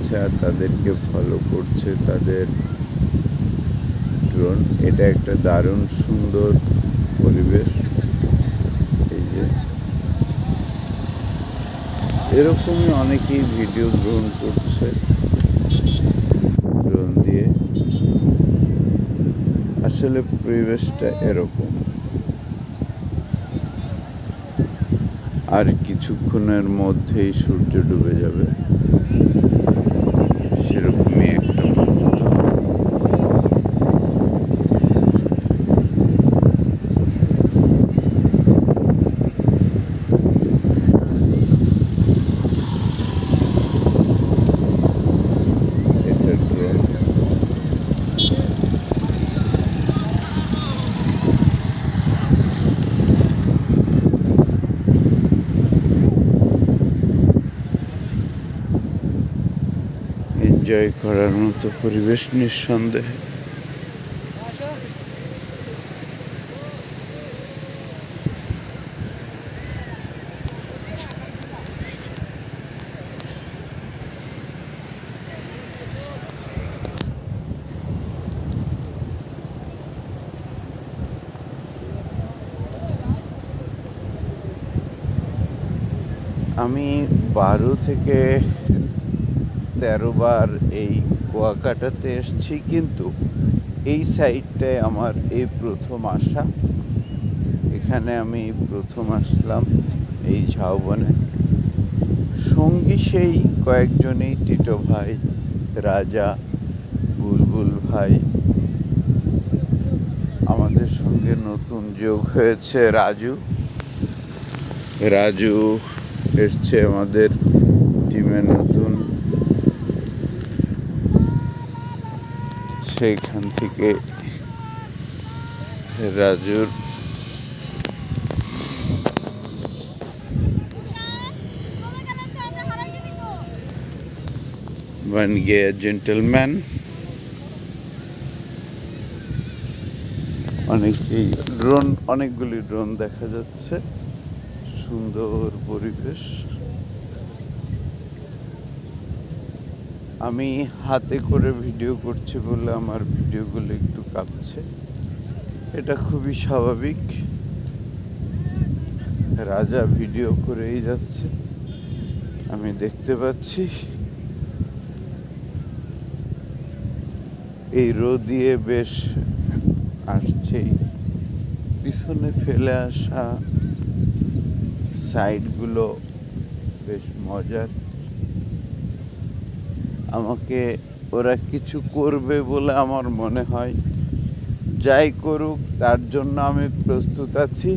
যাচ্ছে আর তাদেরকে ফলো করছে তাদের ড্রোন। এটা একটা দারুণ সুন্দর পরিবেশ। এই যে এরকমই অনেকেই ভিডিও গ্রহণ করছে ড্রোন দিয়ে। আসলে পরিবেশটা এরকম। আর কিছুক্ষণের মধ্যেই সূর্য ডুবে যাবে, সেরকমই একটা মুহূর্ত। এটা ড্রোন। এনজয় করার মতো পরিবেশ নিঃসন্দেহে। আমি 12 থেকে 13 বার এই কুয়াকাটাতে এসেছি, কিন্তু এই সাইডটায় আমার এই প্রথম আসা। এখানে আমি প্রথম আসলাম এই ঝাউবনে। সঙ্গী সেই কয়েকজনই, টিটো ভাই, রাজা, বুলবুল ভাই। আমাদের সঙ্গে নতুন যোগ হয়েছে রাজু। রাজু এসছে আমাদের টিমে নতুন। সেইখান থেকে রাজুর बन गया जेंटलमैन। অনেকগুলি ড্রোন দেখা যাচ্ছে। সুন্দর পরিবেশ। আমি হাতে করে ভিডিও করছি বলে আমার ভিডিওগুলো একটু কাঁপছে, এটা খুবই স্বাভাবিক। রাজা ভিডিও করেই যাচ্ছে, আমি দেখতে পাচ্ছি। এই রোদ দিয়ে বেশ আসছেই। পিছনে ফেলে আসা সাইডগুলো বেশ মজার। আমাকে ওরা কিছু করবে বলে আমার মনে হয়। যাই করুক তার জন্য আমি প্রস্তুত আছি।